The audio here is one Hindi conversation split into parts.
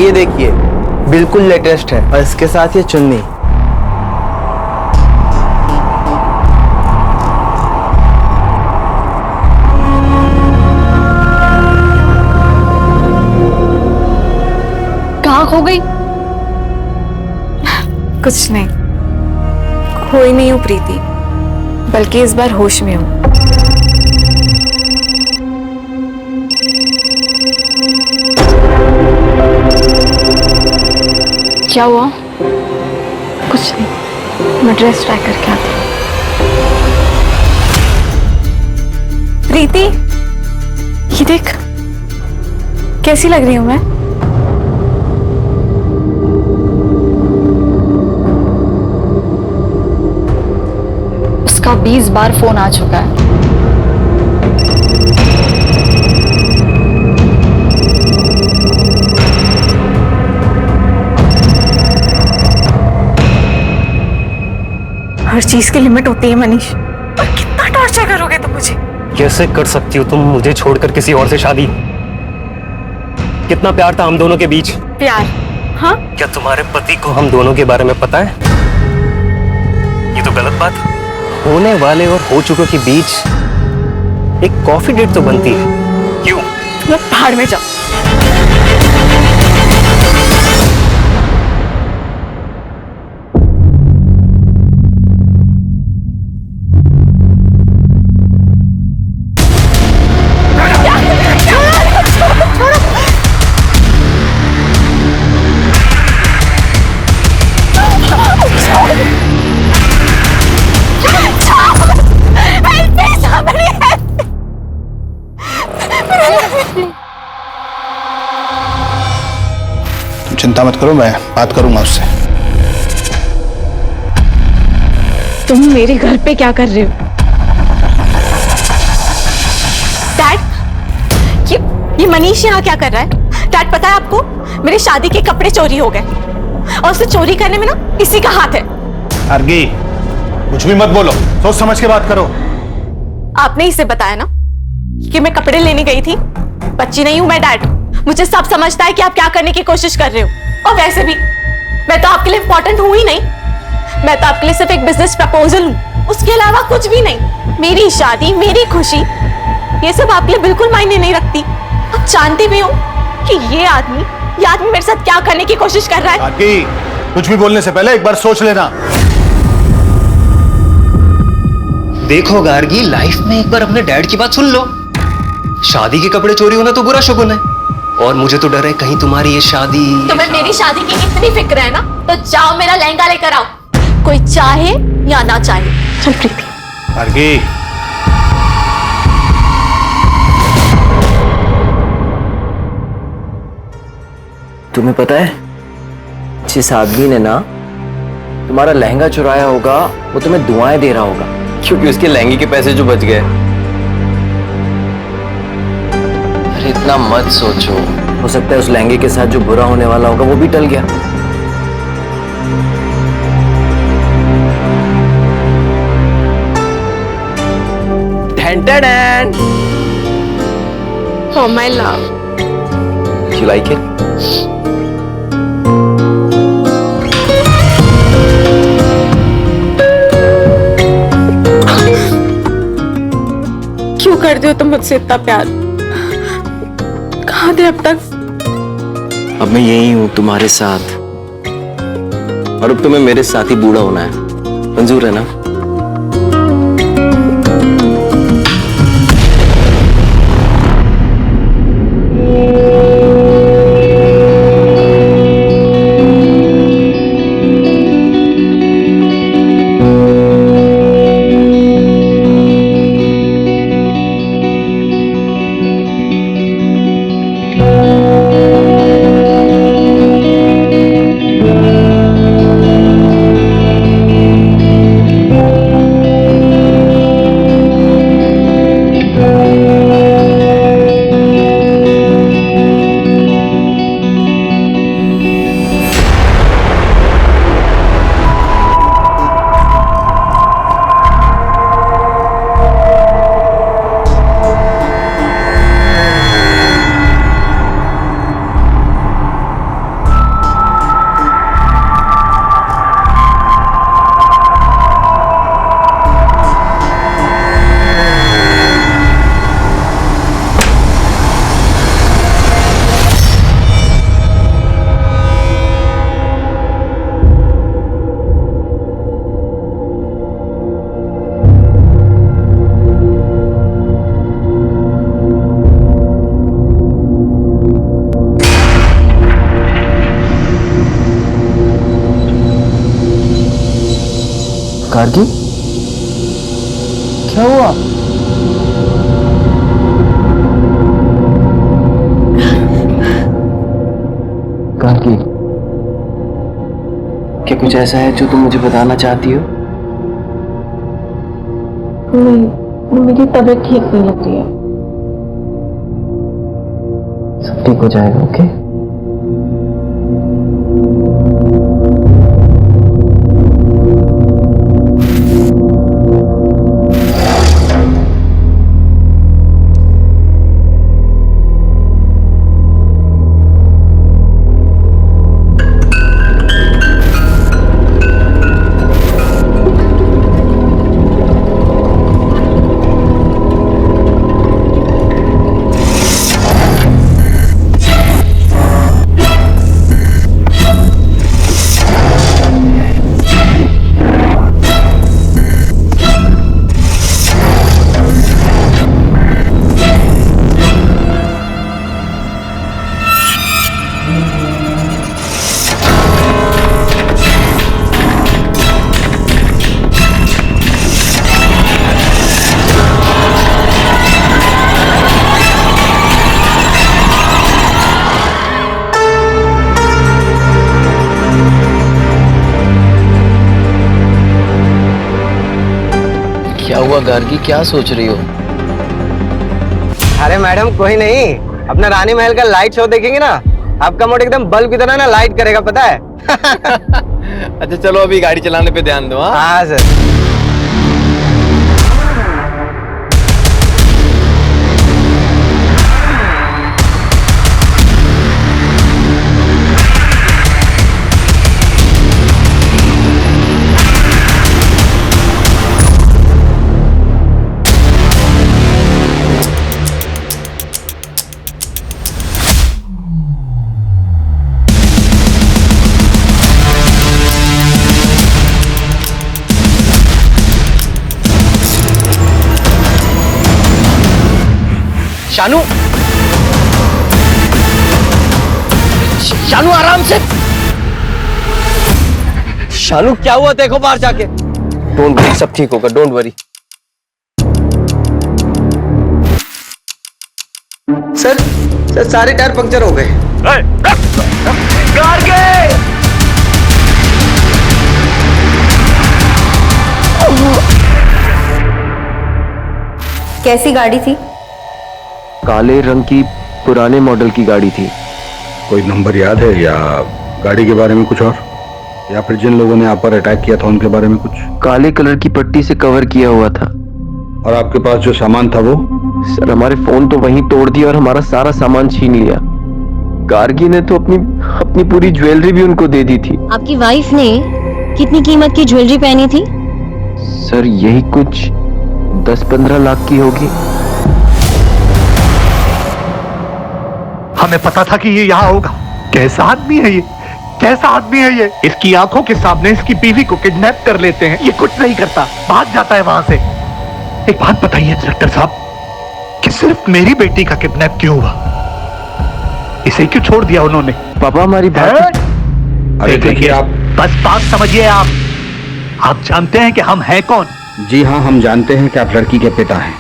ये देखिए, बिल्कुल लेटेस्ट है और इसके साथ ये चुन्नी। कहाँ खो गई? कुछ नहीं, खोई नहीं हूँ प्रीति, बल्कि इस बार होश में हूँ। क्या हुआ? कुछ नहीं, मैं ड्रेस ट्राई करके आती हूँ। प्रीति, ये देख, कैसी लग रही हूँ मैं? उसका 20 बार फोन आ चुका है। हर चीज की लिमिट होती है मनीष, और कितना टॉर्चर करोगे तुम मुझे? कैसे कर सकती हो तुम मुझे छोड़कर किसी और से शादी? कितना प्यार था हम दोनों के बीच। प्यार? हाँ? क्या तुम्हारे पति को हम दोनों के बारे में पता है? ये तो गलत बात। होने वाले और हो चुके के बीच एक कॉफी डेट तो बनती है। क्यों? तुम बाहर में जाओ। चिंता मत करो, मैं बात करूंगा उससे। तुम मेरे घर पे क्या कर रहे हो? डैड, ये मनीष यहाँ क्या कर रहा है? डैड, पता है आपको, मेरी शादी के कपड़े चोरी हो गए और उसे चोरी करने में ना इसी का हाथ है। अर्गी, कुछ भी मत बोलो, सोच समझ के बात करो। आपने इसे बताया ना कि मैं कपड़े लेने गई थी? बच्ची नहीं हूं मैं डैड, मुझे सब समझता है कि आप क्या करने की कोशिश कर रहे हो। और वैसे भी मैं तो आपके लिए इंपॉर्टेंट हूं ही नहीं, मैं तो आपके लिए सिर्फ एक बिजनेस प्रपोजल हूं, उसके अलावा कुछ भी नहीं। मेरी शादी, मेरी खुशी, ये सब आपके लिए बिल्कुल मायने नहीं रखती। आप जानते भी हो कि ये आदमी मेरे साथ क्या करने की कोशिश कर रहा है। अर्गी, कुछ भी बोलने से पहले एक बार सोच लेना। देखो गार्गी, लाइफ में एक बार अपने डैड की बात सुन लो। शादी के कपड़े चोरी होना तो बुरा शगुन है, और मुझे तो डर है कहीं तुम्हारी ये शादी। तुम्हें मेरी शादी की इतनी फिक्र है ना, तो जाओ मेरा लहंगा लेकर आओ, कोई चाहे या ना चाहे। चल प्रीति। अर्गी, तुम्हें पता है, जिस आदमी ने ना तुम्हारा लहंगा चुराया होगा वो तुम्हें दुआएं दे रहा होगा, क्योंकि उसके लहंगे के पैसे जो बच गए। अरे इतना मत सोचो, हो सकता है उस लहंगे के साथ जो बुरा होने वाला होगा वो भी टल गया। Dan, Oh my love. you like it? क्यों करते हो तुम मुझसे इतना प्यार? कहाँ थे अब तक? अब मैं यही हूँ तुम्हारे साथ, और अब तुम्हें मेरे साथ ही बूढ़ा होना है। मंजूर है ना? गार्गी, क्या हुआ? गार्गी, क्या कुछ ऐसा है जो तुम मुझे बताना चाहती हो? नहीं, मेरी तबीयत ठीक नहीं लग रही है। सब ठीक हो जाएगा, ओके? क्या हुआ गार्गी, क्या सोच रही हो? अरे मैडम कोई नहीं, अपना रानी महल का लाइट शो देखेंगे ना, आपका मूड एकदम बल्ब की तरह ना लाइट करेगा, पता है? अच्छा चलो अभी गाड़ी चलाने पे ध्यान दो। हाँ सर। शानू, शानू आराम से। शानू क्या हुआ, देखो बाहर जाके। डोंट वरी, सब ठीक होगा, डोंट वरी। सर सारे टायर पंक्चर हो गए। कैसी गाड़ी थी? काले रंग की पुराने मॉडल की गाड़ी थी। कोई नंबर याद है या गाड़ी के बारे में कुछ और, या फिर जिन लोगों ने आप पर अटैक किया था उनके बारे में कुछ? काले कलर की पट्टी से कवर किया हुआ था। और आपके पास जो सामान था वो? सर हमारे फोन तो वहीं तोड़ दिया और हमारा सारा सामान छीन लिया। गार्गी ने तो अपनी पूरी ज्वेलरी भी उनको दे दी थी। आपकी वाइफ ने कितनी कीमत की ज्वेलरी पहनी थी? सर यही कुछ 10-15 लाख की होगी। हमें पता था कि ये यहाँ होगा। कैसा आदमी है ये, कैसा आदमी है ये? इसकी आंखों के सामने इसकी बीवी को किडनैप कर लेते हैं, ये कुछ नहीं करता, भाग जाता है वहां से। एक बात बताइए इंस्पेक्टर साहब, कि सिर्फ मेरी बेटी का किडनैप क्यों हुआ? इसे क्यों छोड़ दिया उन्होंने? पापा हमारी बात। अरे देखिए आप, बस बात समझिए। आप जानते हैं कि हम हैं कौन? जी हाँ, हम जानते हैं कि आप लड़की के पिता हैं,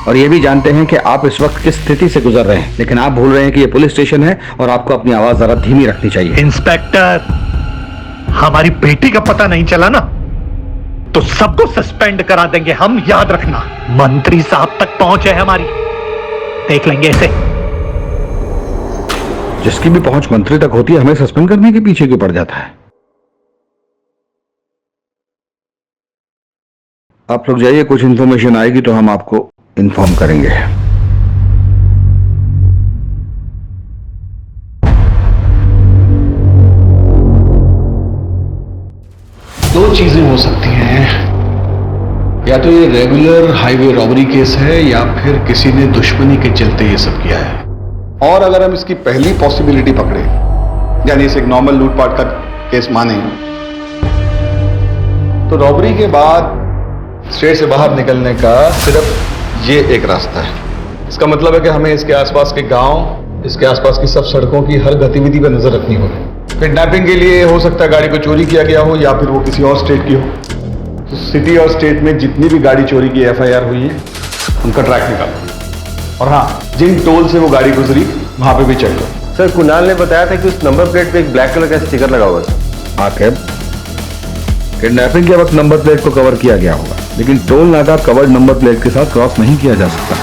और ये भी जानते हैं कि आप इस वक्त किस स्थिति से गुजर रहे हैं, लेकिन आप भूल रहे हैं कि ये पुलिस स्टेशन है और आपको अपनी आवाज जरा धीमी रखनी चाहिए। इंस्पेक्टर, हमारी बेटी का पता नहीं चला ना तो सबको सस्पेंड करा देंगे हम, याद रखना। मंत्री साहब तक पहुंच है हमारी, देख लेंगे इसे। जिसकी भी पहुंच मंत्री तक होती है, हमें सस्पेंड करने के पीछे क्यों पड़ जाता है? आप लोग जाइए, कुछ इंफॉर्मेशन आएगी तो हम आपको इन्फॉर्म करेंगे। दो चीजें हो सकती हैं, या तो ये रेगुलर हाईवे रॉबरी केस है या फिर किसी ने दुश्मनी के चलते ये सब किया है। और अगर हम इसकी पहली पॉसिबिलिटी पकड़े, यानी इसे एक नॉर्मल लूटपाट का केस माने, तो रॉबरी के बाद स्टेट से बाहर निकलने का सिर्फ ये एक रास्ता है। इसका मतलब है कि हमें इसके आसपास के गांव, इसके आसपास की सब सड़कों की हर गतिविधि पर नजर रखनी होगी। किडनैपिंग के लिए हो सकता है गाड़ी को चोरी किया गया हो या फिर वो किसी और स्टेट की हो, तो सिटी और स्टेट में जितनी भी गाड़ी चोरी की एफआईआर हुई है उनका ट्रैक निकालो। और हाँ, जिन टोल से वो गाड़ी गुजरी वहां पे भी चेक करो। सर कुणाल ने बताया था कि उस नंबर प्लेट पे एक ब्लैक कलर का स्टिकर लगा हुआ था। आकिब, किडनैपिंग के वक्त नंबर प्लेट को कवर किया गया होगा, लेकिन टोल नाका कवर्ड नंबर प्लेट के साथ क्रॉस नहीं किया जा सकता।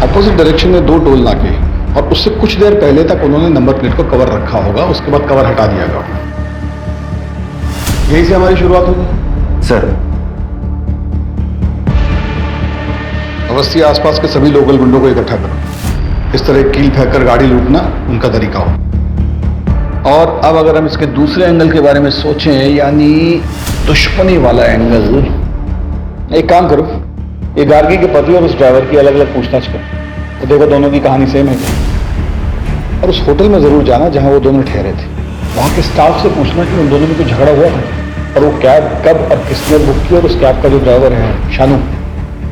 अपोजिट डायरेक्शन में 2 टोल नाके और उससे कुछ देर पहले तक उन्होंने नंबर प्लेट को कवर रखा होगा, उसके बाद कवर हटा दिया गया होगा। यही से हमारी शुरुआत होगी। सर अवस्थी आसपास के सभी लोकल गुंडों को इकट्ठा करो। इस तरह कील फेंक कर गाड़ी लूटना उनका तरीका हो। और अब अगर हम इसके दूसरे एंगल के बारे में सोचें, यानी दुश्मनी वाला एंगल, एक काम करो, ये गार्गी के पति और उस ड्राइवर की अलग अलग पूछताछ करो तो देखो दोनों की कहानी सेम है क्या। और उस होटल में जरूर जाना जहां वो दोनों ठहरे थे, वहां के स्टाफ से पूछना कि उन दोनों में कोई झगड़ा हुआ था और वो कैब कब और किसने बुक की, और उस कैब का जो ड्राइवर है शानू,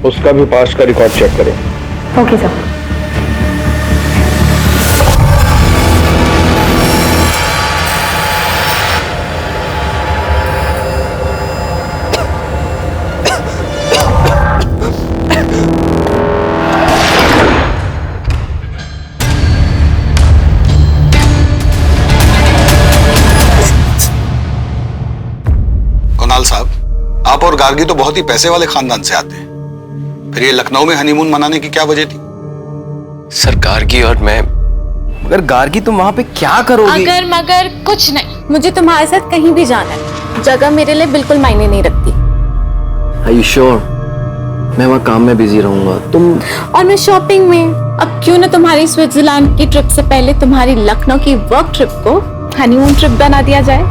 उसका भी पास्ट का रिकॉर्ड चेक करो। Okay sir. कुणाल साहब, आप और गार्गी तो बहुत ही पैसे वाले खानदान से आते हैं, फिर ये लखनऊ में हनीमून मनाने की क्या वजह थी? सर गार्गी और मैं, मगर गार्गी तुम वहां पे क्या करोगी? अगर मगर कुछ नहीं, मुझे तुम्हारे साथ कहीं भी जाना है। जगह मेरे लिए बिल्कुल मायने नहीं रखती। Are you sure? मैं वहाँ काम में बिजी रहूंगा, तुम। और मैं शॉपिंग में। अब क्यों ना तुम्हारी स्विट्जरलैंड की ट्रिप से पहले तुम्हारी लखनऊ की वर्क ट्रिप को हनीमून ट्रिप बना दिया जाए।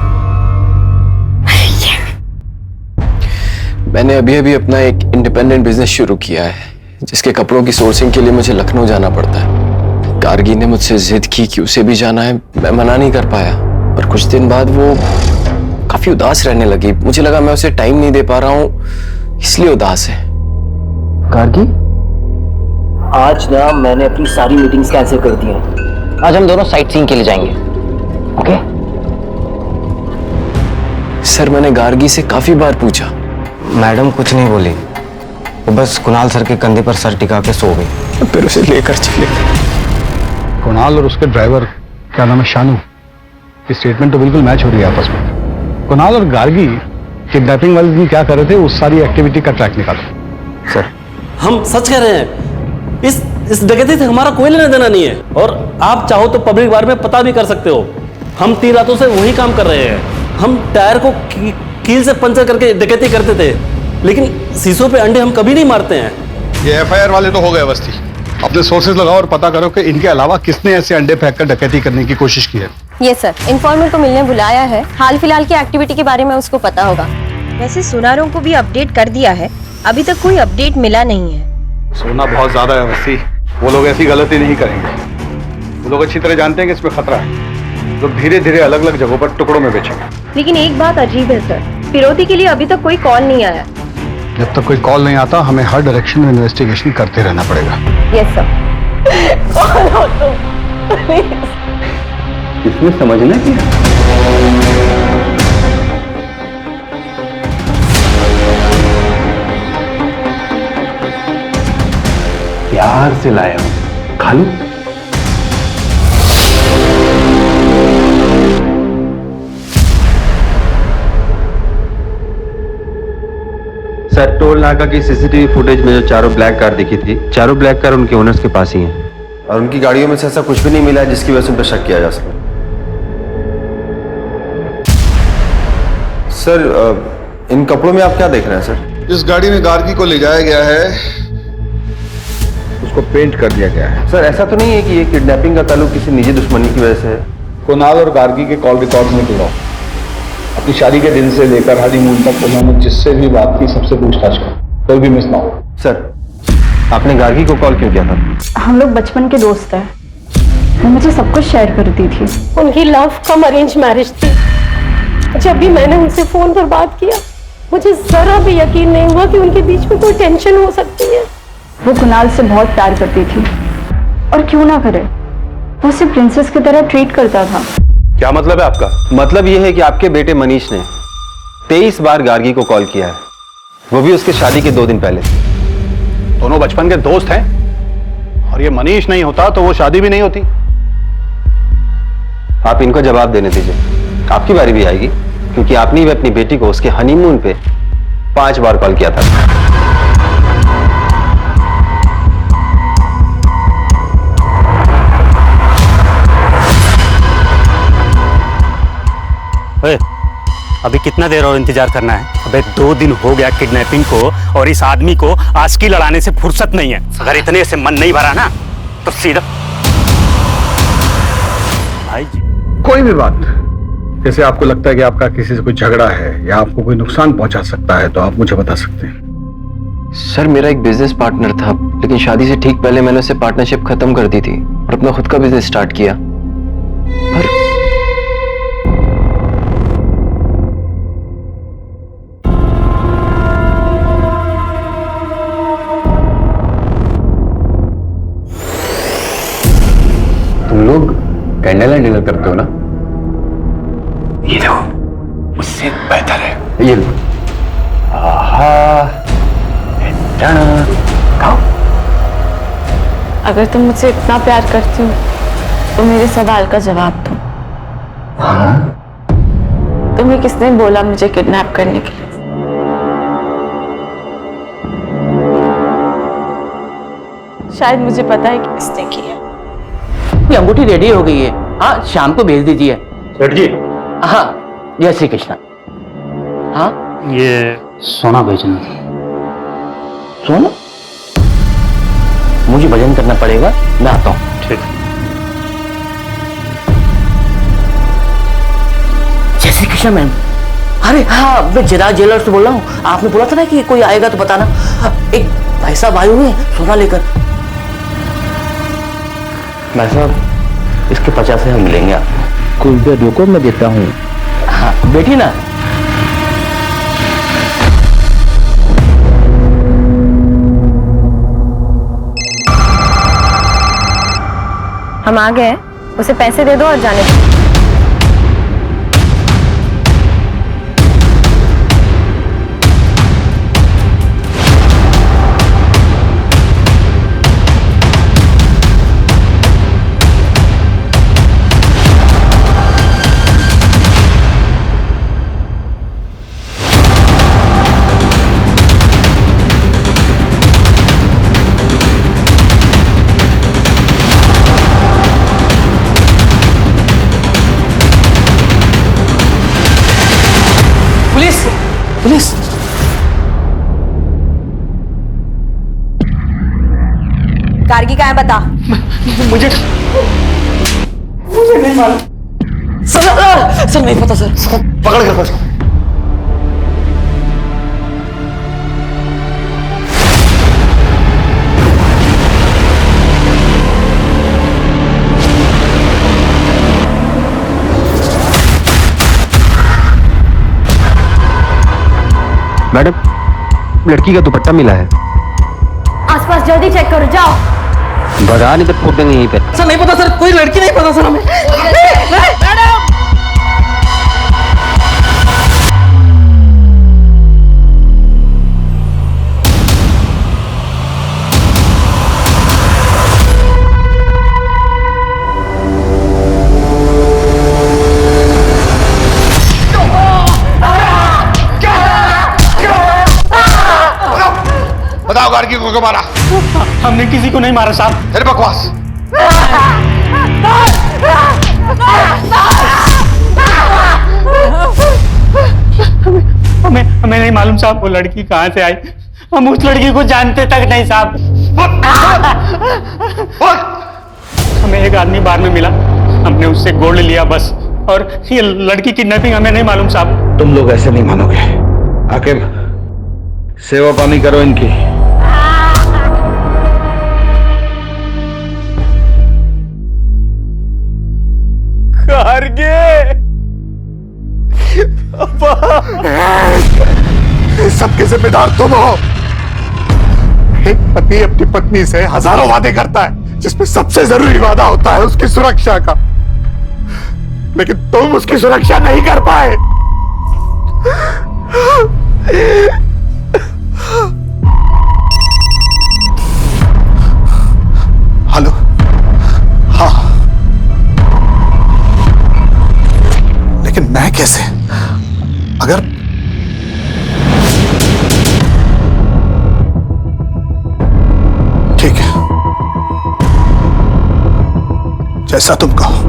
मैंने अभी अभी अपना एक इंडिपेंडेंट बिजनेस शुरू किया है, जिसके कपड़ों की सोर्सिंग के लिए मुझे लखनऊ जाना पड़ता है। गार्गी ने मुझसे जिद की कि उसे भी जाना है, मैं मना नहीं कर पाया। और कुछ दिन बाद वो काफी उदास रहने लगी। मुझे लगा मैं उसे टाइम नहीं दे पा रहा हूँ, इसलिए उदास है। गार्गी, आज ना मैंने अपनी सारी मीटिंग्स कैंसिल कर दी हैं। आज हम दोनों साइट सीइंग के लिए जाएंगे, ओके? सर मैंने गार्गी से काफी बार पूछा, मैडम कुछ नहीं बोली, वो बस कुणाल सर के कंधे पर सर टिका के सो गई। फिर उसे लेकर चले। कुणाल और उसके ड्राइवर, क्या नाम है, शानू, की स्टेटमेंट तो बिल्कुल मैच हो रही है आपस में। कुणाल और गार्गी किडनैपिंग वाले दिन क्या कर रहे थे, उस सारी एक्टिविटी का ट्रैक निकालो। सर हम सच कह रहे हैं, इस डकैती से हमारा कोई लेना देना नहीं है, और आप चाहो तो पब्लिक बारे में पता भी कर सकते हो। हम 3 रातों से वही काम कर रहे हैं। हम टायर को कील से पंचर करके डकैती करते थे, लेकिन शीशों पे अंडे हम कभी नहीं मारते हैं। ये एफआईआर वाले तो हो गए अवस्थी। अपने सोर्सेज लगाओ और पता करो कि इनके अलावा किसने ऐसे अंडे फेंक कर डकैती करने की कोशिश की है। ये सर, इन्फॉर्मर को मिलने बुलाया है, हाल फिलहाल की एक्टिविटी के बारे में उसको पता होगा। वैसे सुनारों को भी अपडेट कर दिया है, अभी तक कोई अपडेट मिला नहीं है। सोना बहुत ज्यादा है अवस्थी, वो लोग ऐसी गलती नहीं करेंगे। वो लोग अच्छी तरह जानते हैं कि इसमें खतरा है। लोग धीरे धीरे अलग अलग जगहों पर टुकड़ों में बेचेंगे। लेकिन एक बात अजीब है सर, फिरौती के लिए अभी तक कोई कॉल नहीं आया। जब तक कोई कॉल नहीं आता, हमें हर डायरेक्शन में इन्वेस्टिगेशन करते रहना पड़ेगा। Yes sir. इसमें समझना क्या? प्यार से लाया हूं, खा लूं? सर टोल नाका की सीसीटीवी फुटेज में जो चारों ब्लैक कार दिखी थी, चारों ब्लैक कार उनके ओनर्स के पास ही हैं, और उनकी गाड़ियों में से ऐसा कुछ भी नहीं मिला जिसकी वजह से उन पर शक किया जा सके। सर इन कपड़ों में आप क्या देख रहे हैं सर? जिस गाड़ी में गार्गी को ले जाया गया है उसको पेंट कर दिया गया है। सर ऐसा तो नहीं है कि ये किडनैपिंग का ताल्लुक किसी निजी दुश्मनी की वजह से है? कुणाल और गार्गी के कॉल रिकॉर्ड में जुड़ाओ। अपनी शादी के दिन से लेकर हनीमून तक उन्होंने जिससे भी बात की सबसे पूछताछ करो, कोई भी मिस ना हो। सर आपने गार्गी को कॉल क्यों किया था? हम लोग बचपन के दोस्त हैं, वो मुझे सब कुछ शेयर करती थी। उनकी लव कम अरेंज मैरिज थी। जब भी मैंने उनसे फोन पर बात किया, मुझे जरा भी यकीन नहीं हुआ कि उनके बीच में कोई टेंशन हो सकती है। वो कुणाल से बहुत प्यार करती थी, और क्यों ना करे, वो उसे प्रिंसेस की तरह ट्रीट करता था। क्या मतलब है आपका? मतलब यह है कि आपके बेटे मनीष ने 23 बार गार्गी को कॉल किया है, वो भी उसके शादी के 2 दिन पहले। दोनों बचपन के दोस्त हैं, और ये मनीष नहीं होता तो वो शादी भी नहीं होती। आप इनको जवाब देने दीजिए, आपकी बारी भी आएगी, क्योंकि आपने भी अपनी बेटी को उसके हनीमून पे 5 बार कॉल किया था। अभी कितना देर और इंतजार करना है? अबे 2 दिन हो गया किडनैपिंग को, और इस आदमी को आस्की लड़ाने से फुर्सत नहीं है। अगर इतने से मन नहीं भरा ना तो सीधा भाई जी। कोई भी बात, जैसे आपको लगता है कि आपका किसी से कोई झगड़ा है या आपको कोई नुकसान पहुंचा सकता है, तो आप मुझे बता सकते हैं। सर मेरा एक बिजनेस पार्टनर था, लेकिन शादी से ठीक पहले मैंने उससे पार्टनरशिप खत्म कर दी थी और अपना खुद का बिजनेस स्टार्ट किया। पर तुम लोग कैंडल लाइट डिनर करते हो ना? ये देखो, उससे बेहतर है। ये लो। आहा, खाओ। अगर तुम मुझसे इतना प्यार करती हो तो मेरे सवाल का जवाब दो। तुम्हें किसने बोला मुझे किडनैप करने के लिए? शायद मुझे पता है कि किसने किया। ये अंगूठी रेडी हो गई है, हाँ शाम को भेज दीजिए। सेठ जी। हाँ, जय श्री कृष्ण। हाँ, ये सोना भेजना था। सोना? मुझे भजन करना पड़ेगा, मैं आता हूँ। ठीक। जय श्री कृष्ण मैम। अरे हाँ, मैं जिराज ज्वेलर से बोल रहा हूँ। आपने बोला था ना कि कोई आएगा तो बताना। एक भाई साहब आए हुए हैं सोना लेकर। भाई साहब, इसके 50 हम मिलेंगे आपको। कुछ देर रुको, मैं देता हूँ। हाँ बैठी ना। हम आ गए, उसे पैसे दे दो और जाने दो। पुलिस! गार्गी कहाँ है बता। मुझे नहीं मालूम सर नहीं पता सर। पकड़ कर बस। मैडम, लड़की का दुपट्टा मिला है। आसपास जल्दी चेक करो, जाओ। भगा नहीं तो फोड़ देंगे यहीं पे। सर नहीं पता सर, कोई लड़की नहीं पता सर हमें। मैडम! बताओ गार्गी को क्यों मारा? हमने किसी को नहीं मारा साहब। फिर बकवास। हमें नहीं मालूम साहब वो लड़की कहाँ से आई। हम उस लड़की को जानते तक नहीं साहब। हमें एक आदमी बार में मिला, हमने उससे गोल्ड लिया बस। और ये लड़की किडनैपिंग हमें नहीं मालूम साहब। तुम लोग ऐसे नहीं मानोगे। आखिर सेवा पानी करो इनकी। सबके जिम्मेदार तुम हो। एक पति अपनी पत्नी से हजारों वादे करता है, जिसमें सबसे जरूरी वादा होता है उसकी सुरक्षा का। लेकिन तुम उसकी सुरक्षा नहीं कर पाए। हेलो, हाँ, लेकिन मैं कैसे? अगर ठीक है, जैसा तुम कहो।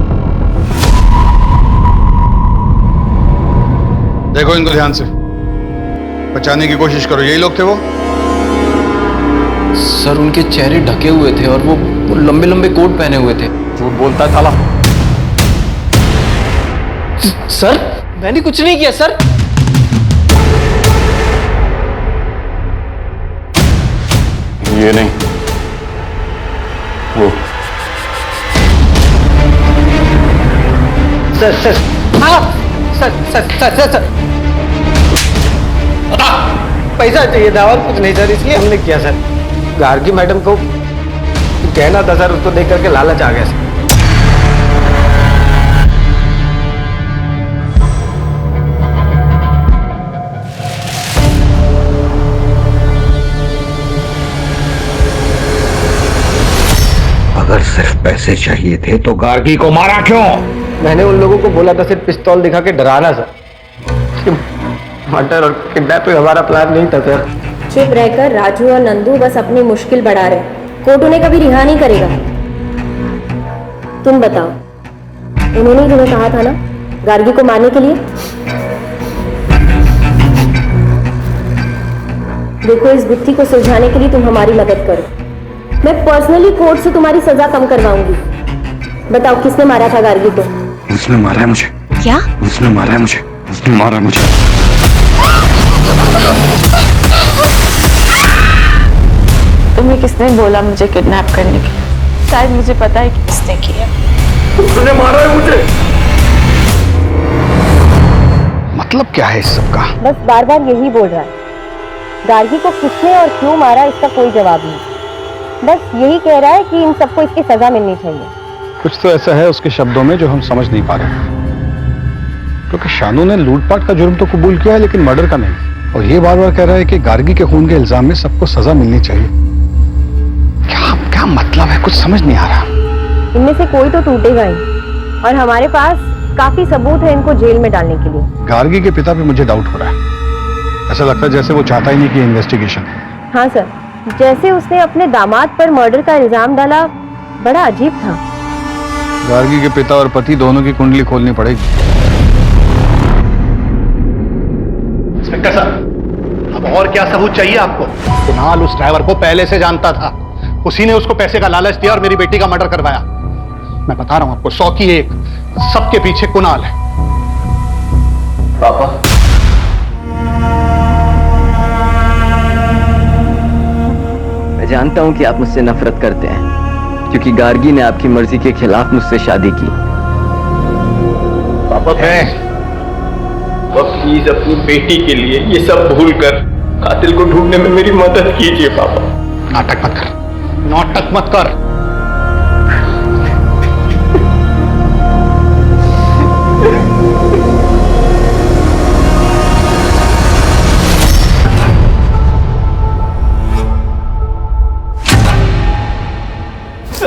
देखो इनको ध्यान से, बचाने की कोशिश करो। यही लोग थे वो? सर उनके चेहरे ढके हुए थे और वो लंबे लंबे कोट पहने हुए थे। झूठ बोलता है साला। सर मैंने कुछ नहीं किया सर। ये नहीं, वो। सर सर, हाँ sir sir sir sir sir, पैसा चाहिए था और कुछ नहीं सर, इसलिए हमने किया सर। गार्गी मैडम को कहना था सर, उसको देख करके लालच आ गया सर। अगर सिर्फ पैसे चाहिए थे तो गार्गी को मारा क्यों? मैंने उन लोगों को बोला था सिर्फ पिस्तौल दिखा के डराना सर। मर्डर और किडनैपिंग हमारा प्लान नहीं था सर। चुप रहकर राजू और नंदू बस अपनी मुश्किल बढ़ा रहे। कोर्ट उन्हें कभी रिहा नहीं करेगा। तुम बताओ, उन्होंने ही तुम्हें कहा था ना गार्गी को मारने के लिए? देखो, इस गुत्थी को सुलझाने के लिए तुम हमारी मदद करो। मैं पर्सनली कोर्ट से तुम्हारी सजा कम करवाऊंगी। बताओ, किसने मारा था गार्गी को? उसने मारा है मुझे। क्या? उसने मारा है मुझे। उसने मारा मुझे। तुम्हें किसने बोला मुझे किडनैप करने के? शायद मुझे पता है कि किसने किया। उसने मारा है मुझे। मतलब क्या है इस सब का? बस बार बार यही बोल रहा है। गार्गी को किसने और क्यों मारा इसका कोई जवाब नहीं। बस यही कह रहा है कि इन सबको इसकी सजा मिलनी चाहिए। कुछ तो ऐसा है उसके शब्दों में जो हम समझ नहीं पा रहे, क्योंकि शानू ने लूटपाट का जुर्म तो कबूल किया है लेकिन मर्डर का नहीं। और ये बार बार कह रहा है कि गार्गी के खून के इल्जाम में सबको सजा मिलनी चाहिए। क्या क्या मतलब है? कुछ समझ नहीं आ रहा। इनमें से कोई तो टूटेगा ही, और हमारे पास काफी सबूत है इनको जेल में डालने के लिए। गार्गी के पिता पे मुझे डाउट हो रहा है। ऐसा लगता है जैसे वो चाहता ही नहीं कि इन्वेस्टिगेशन। हाँ सर, जैसे उसने अपने दामाद पर मर्डर का इल्जाम डाला, बड़ा अजीब था। गार्गी के पिता और पति दोनों की कुंडली खोलनी पड़ेगी। इंस्पेक्टर साहब, अब और क्या सबूत चाहिए आपको? कुणाल उस ड्राइवर को पहले से जानता था। उसी ने उसको पैसे का लालच दिया और मेरी बेटी का मर्डर करवाया। मैं बता रहा हूं आपको, 100 की 1, सबके पीछे कुणाल है। पापा, मैं जानता हूं कि आप मुझसे नफरत करते हैं क्योंकि गार्गी ने आपकी मर्जी के खिलाफ मुझसे शादी की। पापा प्लीज अपनी बेटी के लिए ये सब भूल कर कातिल को ढूंढने में मेरी मदद कीजिए पापा। नाटक मत कर, नाटक मत कर।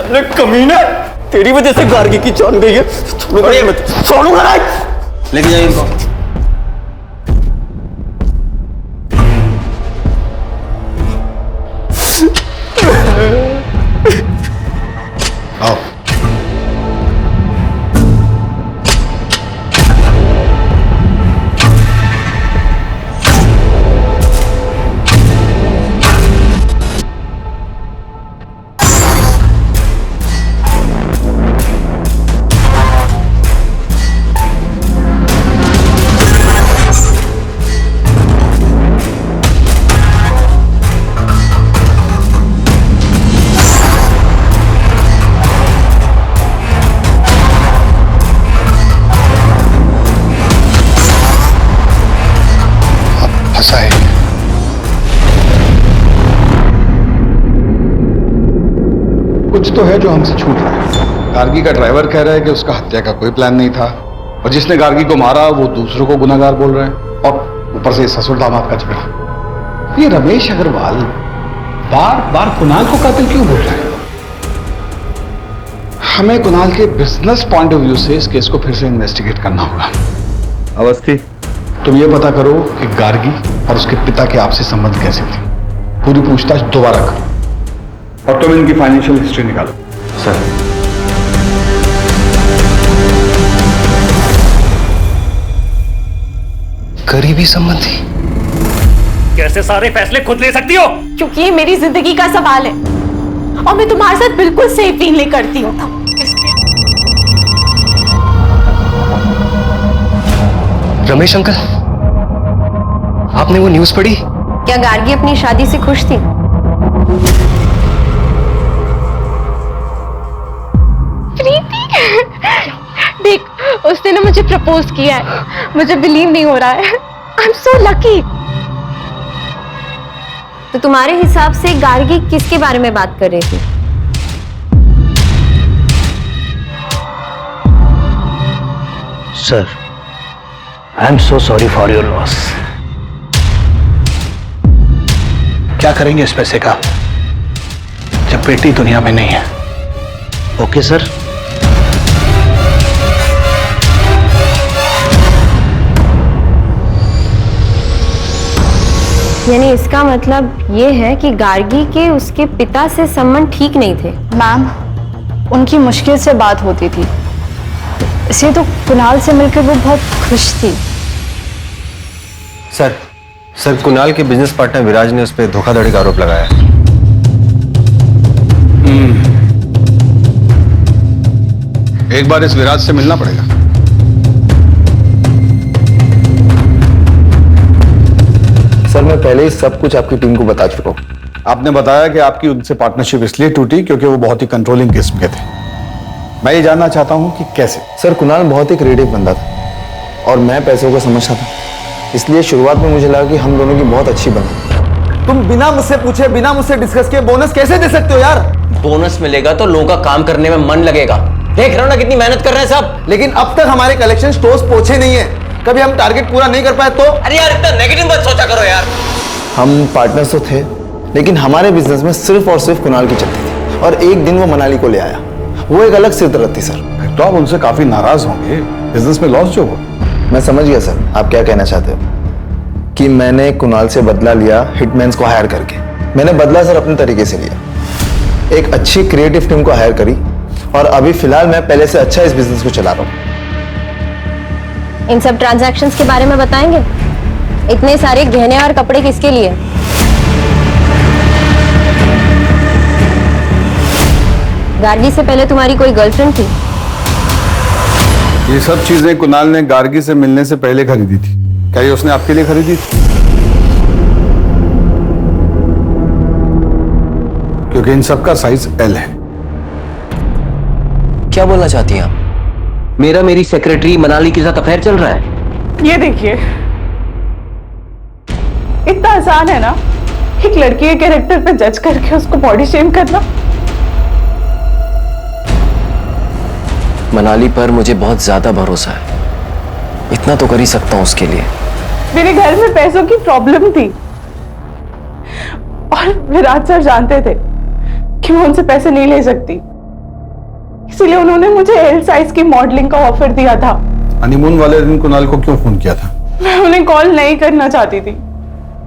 अरे कमीना, तेरी वजह से गार्गी की जान गई है। छोड़ूंगा नहीं। लेके जाइए इनको। आओ। फंसा है। कुछ तो है जो हमसे छूट रहा है। गार्गी का ड्राइवर कह रहा है कि उसका हत्या का कोई प्लान नहीं था। और जिसने गार्गी को मारा वो दूसरों को गुनाहगार बोल रहा है, और ऊपर से ससुर दामाद का झगड़ा। ये रमेश अग्रवाल बार बार कुणाल को कातिल क्यों बोल रहा है? हमें कुणाल के बिजनेस पॉइंट ऑफ व्यू से इस केस को फिर से इन्वेस्टिगेट करना होगा। अवस्थी, तुम ये पता करो कि गार्गी और उसके पिता के आपसी संबंध कैसे थे। पूरी पूछताछ दोबारा करो। और तुम इनकी फाइनेंशियल हिस्ट्री निकालो। सर, करीबी संबंधी? कैसे सारे फैसले खुद ले सकती हो? क्योंकि ये मेरी जिंदगी का सवाल है और मैं तुम्हारे साथ बिल्कुल सेफ फील नहीं करती हूँ। रमेश अंकल, आपने वो न्यूज़ पढ़ी? क्या गार्गी अपनी शादी से खुश थी? प्रीति, देख उसने ना मुझे प्रपोज किया है, मुझे बिलीव नहीं हो रहा है। I am so lucky. तो तुम्हारे हिसाब से गार्गी किसके बारे में बात कर रही थी? Sir, I am so sorry for your loss. क्या करेंगे इस पैसे का जब बेटी दुनिया में नहीं है? Okay sir. यानी इसका मतलब ये है कि गार्गी के उसके पिता से संबंध ठीक नहीं थे। मैम, उनकी मुश्किल से बात होती थी, इसलिए तो कुणाल से मिलकर वो बहुत खुश थी। सर कुणाल के बिजनेस पार्टनर विराज ने उस पर धोखाधड़ी का आरोप लगाया है। एक बार इस विराज से मिलना पड़ेगा। सर, मैं पहले ही सब कुछ आपकी टीम को बता चुका हूं। आपने बताया कि आपकी उनसे पार्टनरशिप इसलिए टूटी क्योंकि वो बहुत ही कंट्रोलिंग किस्म के थे। मैं ये जानना चाहता हूं कि कैसे। सर, कुणाल बहुत ही क्रिएटिव बंदा था और मैं पैसों को समझता था, इसलिए शुरुआत में मुझे लगा कि हम दोनों की बहुत अच्छी बनी। तुम बिना मुझसे पूछे, बिना मुझसे डिस्कस किए बोनस कैसे दे सकते हो यार? बोनस मिलेगा तो लोगों का काम करने में मन लगेगा। देख रहे हो ना कितनी मेहनत कर रहे हैं सब। लेकिन अब तक हमारे कलेक्शन स्टोर्स पहुंचे नहीं है। कभी हम टारगेट पूरा नहीं कर पाए तो? अरे यार, इतना नेगेटिव मत सोचा करो यार। हम पार्टनर्स तो थे, लेकिन हमारे बिजनेस में सिर्फ और सिर्फ कुणाल की चलती थी, और एक दिन वो मनाली को ले आया। वो एक अलग सिरदर्द थी सर। तो आप उनसे काफी नाराज होंगे, बिजनेस में लॉस जो हो। मैं समझ गया सर आप क्या कहना चाहते हो, कि मैंने कुणाल से बदला लिया हिटमैन्स को हायर करके। मैंने बदला सर अपने तरीके से लिया, एक अच्छी क्रिएटिव टीम को हायर करी, और अभी फिलहाल मैं पहले से अच्छा इस बिजनेस को चला रहा हूँ। इन सब ट्रांजैक्शंस के बारे में बताएंगे? इतने सारे गहने और कपड़े किसके लिए? गार्गी से पहले तुम्हारी कोई गर्लफ्रेंड थी? ये सब चीजें कुणाल ने गार्गी से मिलने से पहले खरीदी थी। क्या ये उसने आपके लिए खरीदी थी? क्योंकि इन सब का साइज एल है। क्या बोलना चाहती हैं आप? मेरा मेरी सेक्रेटरी मनाली के साथ अफेयर चल रहा है। ये देखिए, इतना आसान है ना एक लड़की के कैरेक्टर पे जज करके उसको बॉडी शेम करना। मनाली पर मुझे बहुत ज्यादा भरोसा है, इतना तो कर ही सकता हूं उसके लिए। मेरे घर में पैसों की प्रॉब्लम थी और विराज सर जानते थे कि मैं उनसे पैसे नहीं ले सकती, इसीलिए उन्होंने मुझे एल साइज की मॉडलिंग का ऑफर दिया था। हनीमून वाले दिन कुणाल को क्यों फोन किया था? मैं उन्हें कॉल नहीं करना चाहती थी।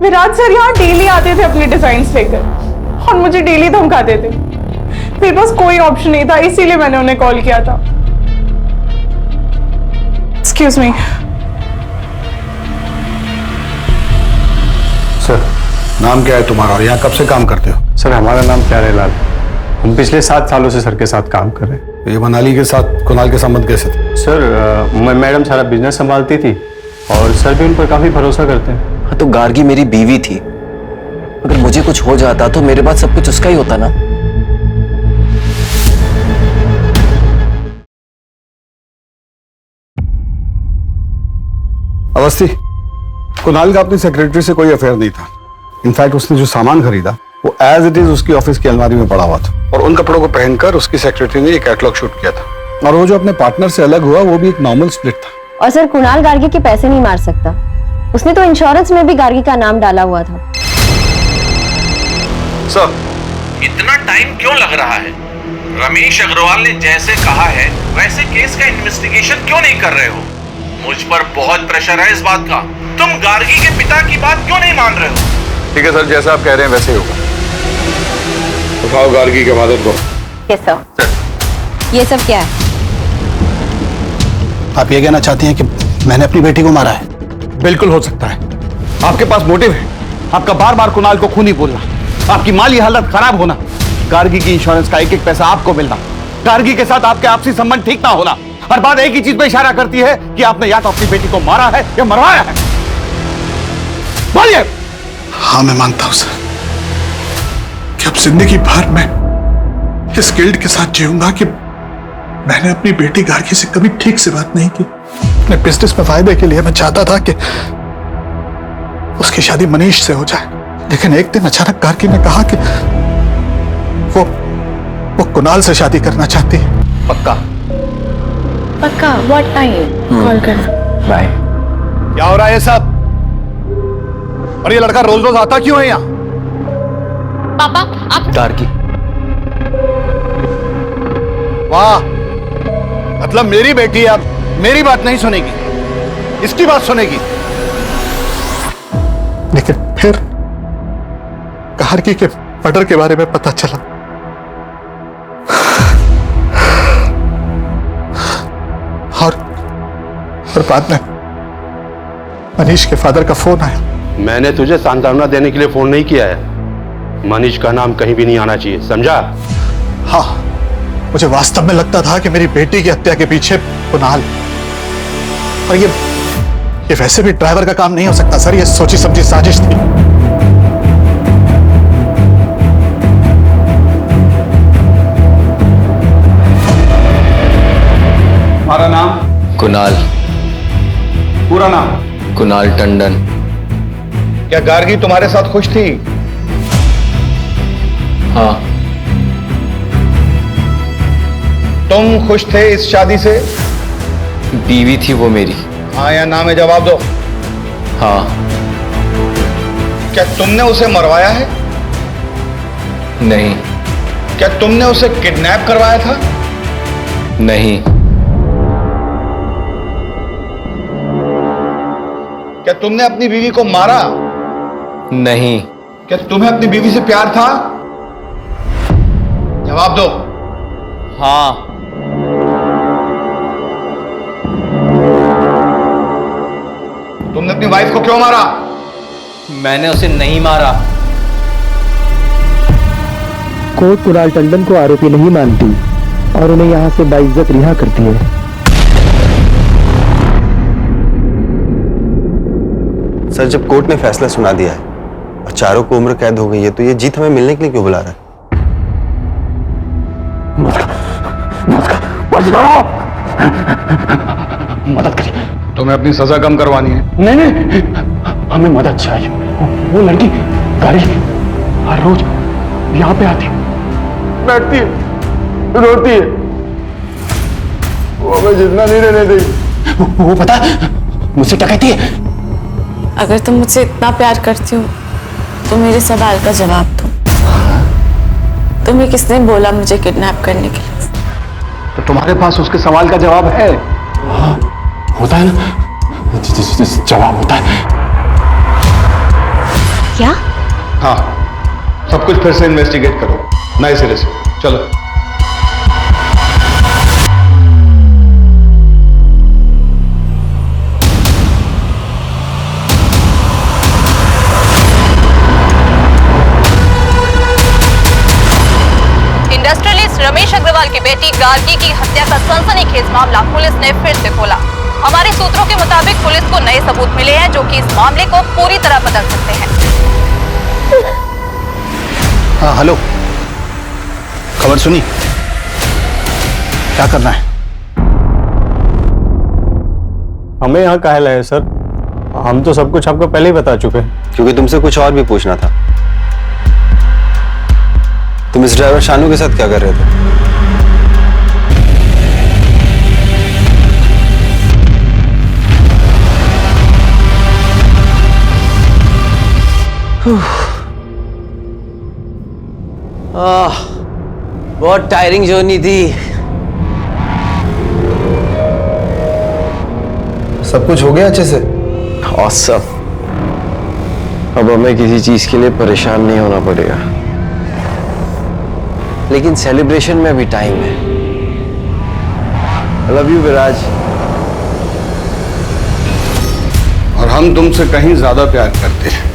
विराज सर यहाँ डेली आते थे अपने डिजाइन्स लेकर और मुझे डेली धमकाते थे। मेरे पास कोई ऑप्शन नहीं था, इसीलिए मैंने उन्हें कॉल किया था। एक्सक्यूज मी सर, नाम क्या है तुम्हारा और यहाँ कब से काम करते हो? सर, हमारा नाम प्यारेलाल। हम पिछले 7 सालों से सर के साथ काम कर रहे हैं। ये मनाली के साथ कुणाल के संबंध कैसे थे? सर, मैडम सारा बिजनेस संभालती थी और सर भी उन पर काफी भरोसा करते हैं। हाँ, तो गार्गी मेरी बीवी थी, अगर मुझे कुछ हो जाता तो मेरे पास सब कुछ उसका ही होता ना। अवस्थी, कुणाल का अपनी सेक्रेटरी से कोई अफेयर नहीं था। इनफैक्ट उसने जो सामान खरीदा वो एज इट इज उसकी ऑफिस की अलमारी में पड़ा हुआ था, और उन कपड़ों को पहनकर उसकी सेक्रेटरी ने एक कैटलॉग शूट किया था। और वो जो अपने पार्टनर से अलग हुआ वो भी एक नॉर्मल स्प्लिट था। और सर कुणाल गार्गी के पैसे नहीं मार सकता, उसने तो इंश्योरेंस में भी गार्गी का नाम डाला हुआ था। सर, इतना टाइम क्यों लग रहा है? रमेश अग्रवाल ने जैसे कहा है वैसे केस का इन्वेस्टिगेशन क्यों नहीं कर रहे हो? मुझ पर बहुत प्रेशर है इस बात का। तुम गार्गी के पिता की बात क्यों नहीं मान रहे हो? ठीक है सर, जैसा आप कह रहे हैं वैसे ही होगा। उठाओ गार्गी के फादर को। Yes sir. ये सब क्या है? आप ये कहना चाहती हैं कि मैंने अपनी बेटी को मारा है? बिल्कुल हो सकता है। आपके पास मोटिव है, आपका बार बार कुणाल को खूनी बोलना, आपकी माली हालत खराब होना, गार्गी की इंश्योरेंस का एक एक पैसा आपको मिलना, गार्गी के साथ आपके आपसी संबंध ठीक ना होना, हर बात एक ही चीज पे इशारा करती है कि आपने या तो अपनी बेटी को मारा है या मरवाया है। बोलिए। हाँ, मैं मानता हूं सर कि अब जिंदगी भर मैं इस गिल्ट के साथ जीऊंगा कि मैंने अपनी बेटी गार्गी से कभी ठीक से बात नहीं की। अपने बिजनेस में फायदे के लिए मैं चाहता था कि उसकी शादी मनीष से हो जाए, लेकिन एक दिन अचानक गार्गी ने कहा कि वो कुणाल से शादी करना चाहती है। पक्का? पक्का। What time? कॉल करना। बाय। क्या हो रहा है सब? और ये लड़का रोज रोज आता क्यों है यहाँ? पापा आप गार्गी। वाह, मतलब मेरी बेटी अब मेरी बात नहीं सुनेगी, इसकी बात सुनेगी। लेकिन फिर गार्गी के मर्डर के बारे में पता चला और बाद में मनीष के फादर का फोन आया। मैंने तुझे सांत्वना देने के लिए फोन नहीं किया है। मनीष का नाम कहीं भी नहीं आना चाहिए, समझा? हाँ, मुझे वास्तव में लगता था कि मेरी बेटी की हत्या के पीछे कुणाल, और ये वैसे भी ड्राइवर का काम नहीं हो सकता सर, ये सोची समझी साजिश थी। हमारा नाम? कुणाल। पूरा नाम? कुणाल टंडन। क्या गार्गी तुम्हारे साथ खुश थी? हाँ। तुम खुश थे इस शादी से? बीवी थी वो मेरी। हाँ या ना में जवाब दो। हाँ। क्या तुमने उसे मरवाया है? नहीं। क्या तुमने उसे किडनैप करवाया था? नहीं। क्या तुमने अपनी बीवी को मारा? नहीं। क्या तुम्हें अपनी बीवी से प्यार था? जवाब दो। हाँ। तुमने अपनी वाइफ को क्यों मारा? मैंने उसे नहीं मारा। कोर्ट कुणाल टंडन को आरोपी नहीं मानती और उन्हें यहां से बाइज्जत रिहा करती है। सर, जब कोर्ट ने फैसला सुना दिया है और चारों को उम्र कैद हो गई है, तो ये जीत हमें मिलने के लिए क्यों बुला रहा है? मदद करिए। तुम्हें अपनी सजा कम करवानी है? नहीं, हमें मदद चाहिए। वो लड़की गाड़ी हर रोज यहाँ पे आती, बैठती है, रोती है, वो हमें जितना नहीं रहने देगी। वो पता मुझसे क्या कहती है? अगर तुम मुझसे इतना प्यार करती हो तो मेरे सवाल का जवाब दो। तुम्हें किसने बोला मुझे किडनैप करने के लिए? तो तुम्हारे पास उसके सवाल का जवाब है? हाँ, होता है ना, जवाब होता है। क्या? हाँ, सब कुछ फिर से इन्वेस्टिगेट करो नए सिरे से। चलो। इंडस्ट्रियलिस्ट रमेश अग्रवाल की बेटी गार्गी की हत्या का सनसनीखेज मामला पुलिस ने फिर से खोला। हमारे सूत्रों के मुताबिक पुलिस को नए सबूत मिले हैं जो कि इस मामले को पूरी तरह बदल सकते हैं। हाँ, हेलो, खबर सुनी? क्या करना है? हमें यहाँ काहे लाए सर? हम तो सब कुछ आपको पहले ही बता चुके हैं। क्योंकि तुमसे कुछ और भी पूछना था। तुम इस ड्राइवर शानू के साथ क्या कर रहे थे? बहुत टायरिंग जर्नी थी। सब कुछ हो गया अच्छे से? Awesome. अब हमें किसी चीज के लिए परेशान नहीं होना पड़ेगा, लेकिन सेलिब्रेशन में अभी टाइम है। I love you, विराज। और हम तुमसे कहीं ज्यादा प्यार करते हैं।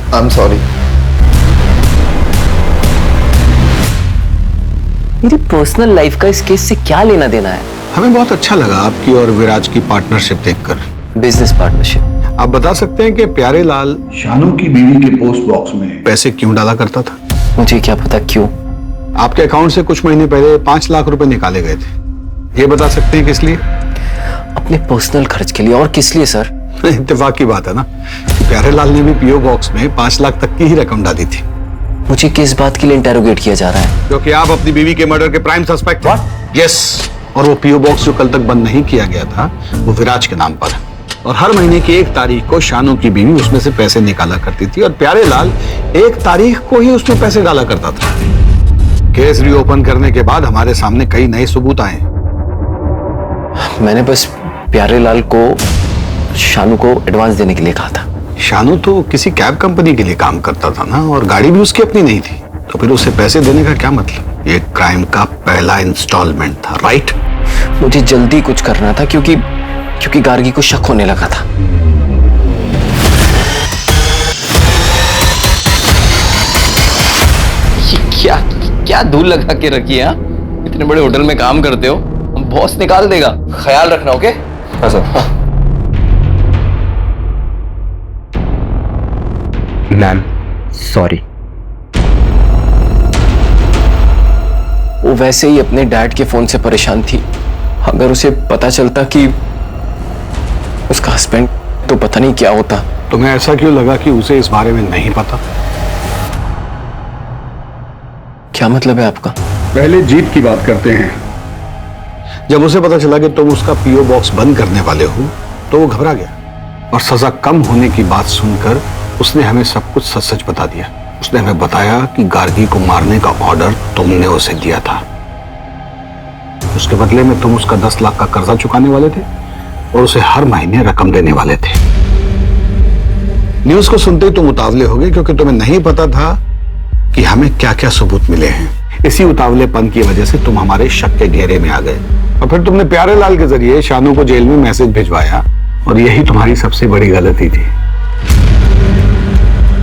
I am sorry. मेरी पर्सनल लाइफ का इस केस से क्या लेना देना है? हमें बहुत अच्छा लगा आपकी और विराज की पार्टनरशिप देखकर। Business partnership. आप बता सकते हैं कि प्यारे लाल शानू की बीवी के पोस्ट बॉक्स में पैसे क्यों डाला करता था? मुझे क्या पता क्यों। आपके अकाउंट से कुछ महीने पहले 5 लाख रुपए निकाले गए थे, ये बता सकते हैं किस लिए? अपने पर्सनल खर्च के लिए। और किस लिए सर? इत्तेफाक की बात है ना, प्यारे लाल ने भी पीओ बॉक्स में 5 लाख तक की ही रकम डाली थी। मुझे किस बात के लिए इंटेरोगेट किया जा रहा है? क्योंकि आप अपनी बीवी के मर्डर के प्राइम सस्पेक्ट हैं। यस। और वो पीओ बॉक्स जो कल तक बंद नहीं किया गया था, वो विराज के नाम पर है। और हर महीने की 1 तारीख को शानू की बीवी उसमें से पैसे निकाला करती थी और प्यारे लाल 1 तारीख को ही उसमें पैसे डाला करता था। केस रीओपन करने के बाद हमारे सामने कई नए सबूत आए। मैंने बस प्यारे लाल को शानू को एडवांस देने के लिए कहा था। शानू तो किसी कैब कंपनी के लिए काम करता था ना, और गाड़ी भी उसकी अपनी नहीं थी, तो फिर उसे पैसे देने का क्या मतलब? ये क्राइम का पहला इंस्टॉलमेंट था, राइट? मुझे जल्दी कुछ करना था क्योंकि गार्गी को शक होने लगा था। ये क्या धूल लगा के रखी है? इतने बड़े होटल में काम करते हो, बॉस निकाल देगा, ख्याल रखना। ओके? हाँ सर। Ma'am sorry. वो वैसे ही अपने डैड के फोन से परेशान थी। अगर उसे पता चलता कि उसका हस्बैंड, तो पता नहीं क्या होता। तुम्हें ऐसा क्यों लगा कि उसे इस बारे में नहीं पता? क्या मतलब है आपका? पहले जीत की बात करते हैं। जब उसे पता चला कि तुम उसका पीओ बॉक्स बंद करने वाले हो, तो वो घबरा गया और सजा कम होने की बात सुनकर उसने हमें सब कुछ सच सच बता दिया। उसने हमें बताया कि गार्गी को मारने का ऑर्डर तुमने उसे दिया था। उसके बदले में तुम उसका 10 लाख का कर्जा चुकाने वाले थे और उसे हर महीने रकम देने वाले थे। न्यूज़ को सुनते ही तुम उतावले हो गए, क्योंकि तुम्हें नहीं पता था कि हमें क्या क्या सबूत मिले हैं। इसी उतावलेपन की वजह से तुम हमारे शक के घेरे में आ गए और फिर तुमने प्यारे लाल के जरिए शानू को जेल में मैसेज भिजवाया, और यही तुम्हारी सबसे बड़ी गलती थी,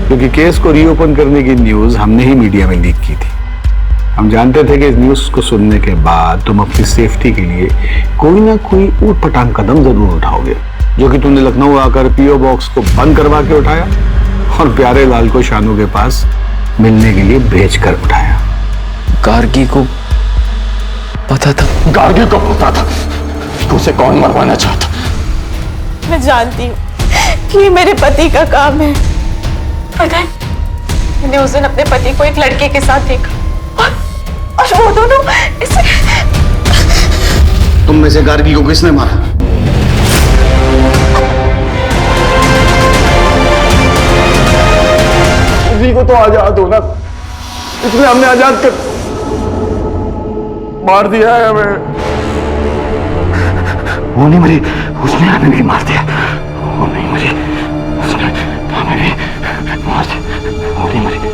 क्योंकि केस को रीओपन करने की न्यूज हमने ही मीडिया में लीक की थी। हम जानते थे कि इस न्यूज को सुनने के बाद तुम अपनी सेफ्टी के लिए कोई ना कोई ऊटपटांग कदम जरूर उठाओगे, जो कि तुमने लखनऊ आकर पीओ बॉक्स को बंद करवा के उठाया और प्यारे लाल को शानू के पास मिलने के लिए भेज कर उठाया। गार्गी को पता था? गार्गी को पता था कि उसे कौन मरवाना चाहता। मैं जानती हूँ कि ये मेरे पति का काम है। पता है, मैंने उस दिन अपने पति को एक लड़के के साथ देखा और वो दोनों इसे। तुम में से गार्गी को किसने मारा? किसी को तो आजाद होना, इसलिए हमने आजाद कर मार दिया है हमें। वो नहीं मरी, उसने हमें भी मार दिया। वो नहीं मरी, उसने हमें भी मार दिया। वो नहीं मरी।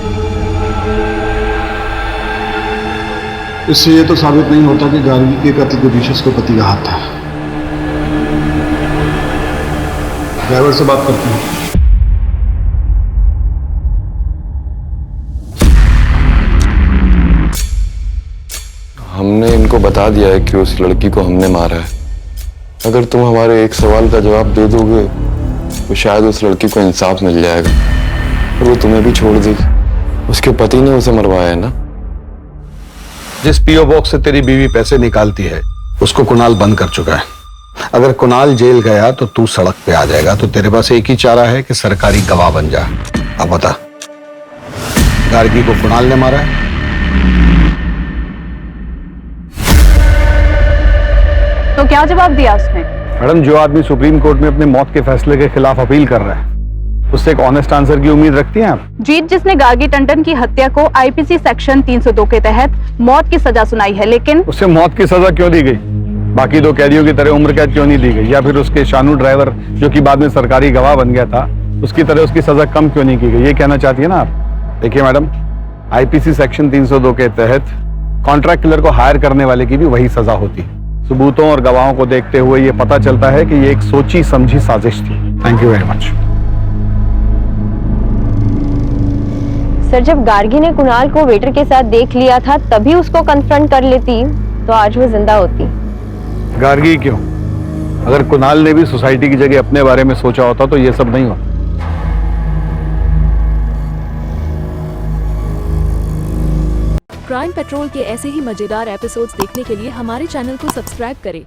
इससे ये तो साबित नहीं होता कि गार्गी के कत्ल के पीछे उसके पति का हाथ था। ड्राइवर से बात करते हैं। हमने इनको बता दिया है कि उस लड़की को हमने मारा है। अगर तुम हमारे एक सवाल का जवाब दे दोगे तो शायद उस लड़की को इंसाफ मिल जाएगा और वो तुम्हें भी छोड़ देगी। उसके पति ने उसे मरवाया है ना? जिस पीओ बॉक्स से तेरी बीवी पैसे निकालती है, उसको कुणाल बंद कर चुका है। अगर कुणाल जेल गया तो तू सड़क पे आ जाएगा, तो तेरे पास एक ही चारा है कि सरकारी गवाह बन जा। अब बता, गार्गी को कुणाल ने मारा है? तो क्या जवाब दिया उसने? मैडम, जो आदमी सुप्रीम कोर्ट में अपने मौत के फैसले के खिलाफ अपील कर रहा है, उससे एक ऑनेस्ट आंसर की उम्मीद रखती हैं आप? जीत जिसने गार्गी टंडन की हत्या को आईपीसी सेक्शन 302 के तहत मौत की सजा सुनाई है, लेकिन उससे मौत की सजा क्यों दी गई? बाकी दो कैदियों की तरह उम्र कैद क्यों नहीं दी गई? या फिर उसके शानू ड्राइवर जो कि बाद में सरकारी गवाह बन गया था, उसकी तरह उसकी सजा कम क्यों नहीं की गई? ये कहना चाहती है ना आप? देखिए मैडम, आईपीसी सेक्शन 302 के तहत कॉन्ट्रैक्ट किलर को हायर करने वाले की भी वही सजा होती है। सबूतों और गवाहों को देखते हुए ये पता चलता है कि ये एक सोची समझी साजिश थी। Thank you very much. Sir, जब गार्गी ने कुणाल को वेटर के साथ देख लिया था तभी उसको कन्फ्रंट कर लेती तो आज वो जिंदा होती। गार्गी क्यों? अगर कुणाल ने भी सोसाइटी की जगह अपने बारे में सोचा होता तो ये सब नहीं होता। क्राइम पेट्रोल के ऐसे ही मजेदार एपिसोड्स देखने के लिए हमारे चैनल को सब्सक्राइब करें